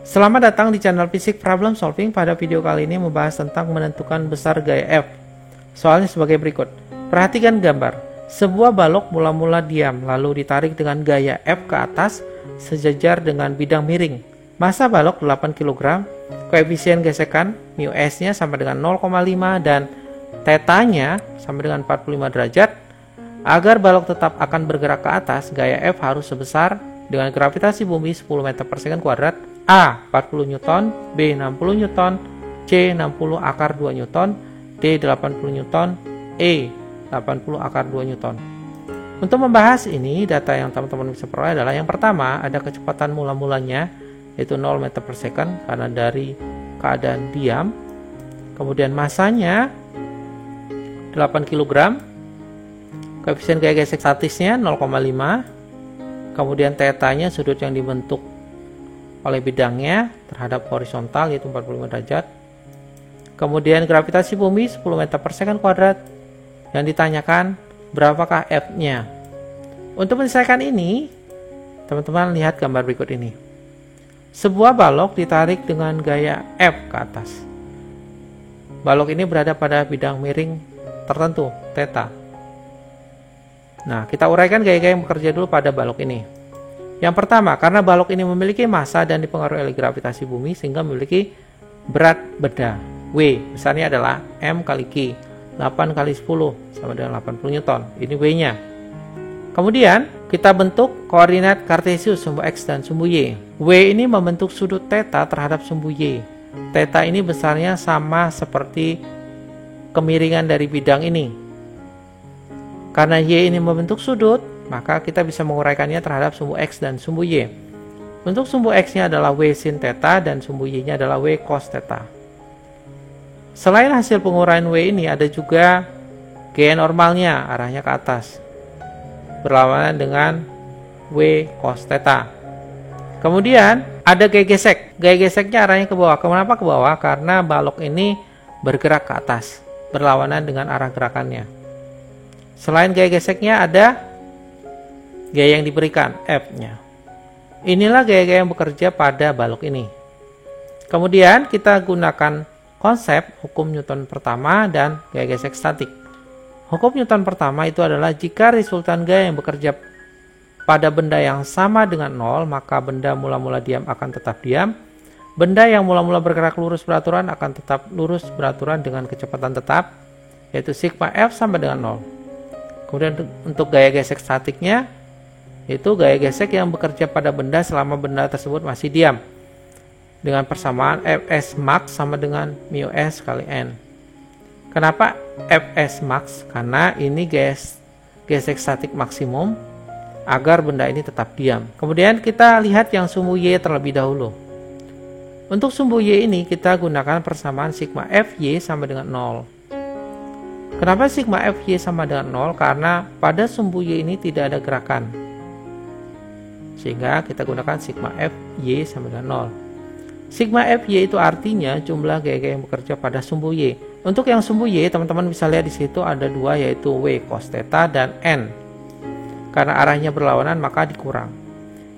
Selamat datang di channel Fisik Problem Solving. Pada video kali ini membahas tentang menentukan besar gaya F. Soalnya sebagai berikut. Perhatikan gambar. Sebuah balok mula-mula diam, lalu ditarik dengan gaya F ke atas sejajar dengan bidang miring. Massa balok 8 kg, koefisien gesekan μs-nya sama dengan 0,5 dan θ-nya sama dengan 45 derajat. Agar balok tetap akan bergerak ke atas, gaya F harus sebesar dengan gravitasi bumi 10 meter per second kuadrat, A 40 Newton, B 60 Newton, C 60 akar 2 Newton, D 80 Newton, E 80 akar 2 Newton. Untuk membahas ini, data yang teman-teman bisa peroleh adalah yang pertama, ada kecepatan mula-mulanya yaitu 0 meter per second karena dari keadaan diam. Kemudian massanya 8 kg, koefisien gaya gesek statisnya 0,5, kemudian θ-nya sudut yang dibentuk oleh bidangnya terhadap horizontal yaitu 45 derajat. Kemudian gravitasi bumi 10 meter per second kuadrat. Yang ditanyakan berapakah F-nya. Untuk menyelesaikan ini, teman-teman lihat gambar berikut ini. Sebuah balok ditarik dengan gaya F ke atas. Balok ini berada pada bidang miring tertentu, θ. Nah, kita uraikan gaya-gaya yang bekerja dulu pada balok ini. Yang pertama, karena balok ini memiliki massa dan dipengaruhi oleh gravitasi bumi sehingga memiliki berat benda. W besarnya adalah M kali Q. 8 kali 10 sama dengan 80 Newton. Ini W-nya. Kemudian, kita bentuk koordinat kartesius sumbu X dan sumbu Y. W ini membentuk sudut θ terhadap sumbu Y. Θ ini besarnya sama seperti kemiringan dari bidang ini. Karena Y ini membentuk sudut, maka kita bisa menguraikannya terhadap sumbu X dan sumbu Y. Untuk sumbu X-nya adalah W sin θ dan sumbu Y-nya adalah W cos θ. Selain hasil penguraian W ini, ada juga gaya normalnya, arahnya ke atas, berlawanan dengan W cos θ. Kemudian ada gaya gesek. Gaya geseknya arahnya ke bawah. Kenapa ke bawah? Karena balok ini bergerak ke atas, berlawanan dengan arah gerakannya. Selain gaya geseknya ada gaya yang diberikan, F-nya. Inilah gaya-gaya yang bekerja pada balok ini. Kemudian kita gunakan konsep hukum Newton pertama dan gaya gesek statik. Hukum Newton pertama itu adalah jika resultan gaya yang bekerja pada benda yang sama dengan 0, maka benda mula-mula diam akan tetap diam. Benda yang mula-mula bergerak lurus beraturan akan tetap lurus beraturan dengan kecepatan tetap, yaitu sigma F sama dengan 0. Kemudian untuk gaya gesek statiknya, itu gaya gesek yang bekerja pada benda selama benda tersebut masih diam, dengan persamaan Fs max sama dengan μs kali n. Kenapa Fs max? Karena ini gesek statik maksimum agar benda ini tetap diam. Kemudian kita lihat yang sumbu Y terlebih dahulu. Untuk sumbu Y ini kita gunakan persamaan sigma Fy sama dengan 0. Kenapa sigma Fy sama dengan 0? Karena pada sumbu Y ini tidak ada gerakan, sehingga kita gunakan sigma Fy sama dengan 0. Sigma Fy itu artinya jumlah gaya-gaya yang bekerja pada sumbu Y. Untuk yang sumbu Y, teman-teman bisa lihat di situ ada dua, yaitu W cos θ dan N. Karena arahnya berlawanan maka dikurang.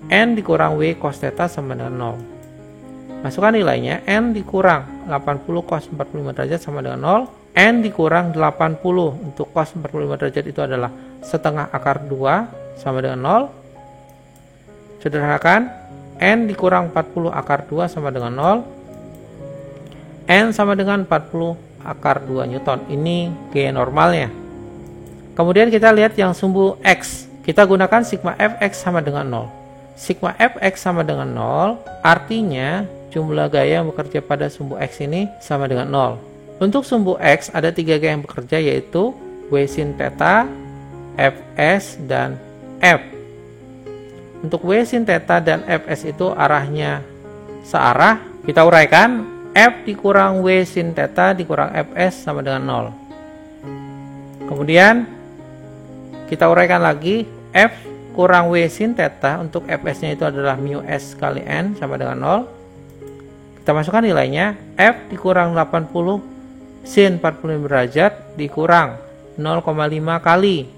N dikurang W cos θ sama dengan 0. Masukkan nilainya, N dikurang 80 cos 45 derajat sama dengan 0. N dikurang 80 untuk cos 45 derajat itu adalah setengah akar 2 sama dengan 0. Sederhanakan, N dikurang 40 akar 2 sama dengan 0. N sama dengan 40 akar 2 Newton. Ini gaya normalnya. Kemudian kita lihat yang sumbu X. Kita gunakan sigma Fx sama dengan 0. Sigma Fx sama dengan 0 artinya jumlah gaya yang bekerja pada sumbu X ini sama dengan 0. Untuk sumbu X ada 3 gaya yang bekerja, yaitu W sin θ, Fs, dan F. Untuk W sin θ dan Fs itu arahnya searah. Kita uraikan, F dikurang W sin θ dikurang Fs sama dengan 0. Kemudian kita uraikan lagi, F kurang W sin θ untuk Fs nya itu adalah μs kali n sama dengan 0. Kita masukkan nilainya, F dikurang 80 sin 45 derajat dikurang 0,5 kali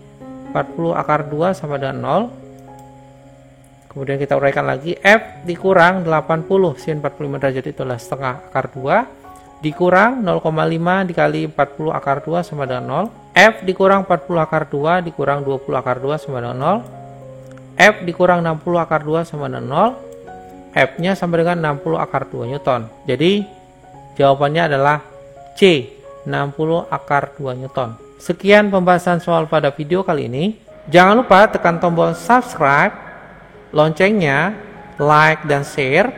40 akar 2 sama dengan 0. Kemudian kita uraikan lagi, F dikurang 80 sin 45 derajat itu adalah setengah akar 2, dikurang 0,5 dikali 40 akar 2 sama dengan 0. F dikurang 40 akar 2 dikurang 20 akar 2 sama dengan 0. F dikurang 60 akar 2 sama dengan 0. F-nya sama dengan 60 akar 2 Newton. Jadi jawabannya adalah C, 60 akar 2 Newton. Sekian pembahasan soal pada video kali ini. Jangan lupa tekan tombol subscribe, loncengnya, like, dan share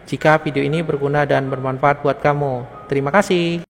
jika video ini berguna dan bermanfaat buat kamu. Terima kasih.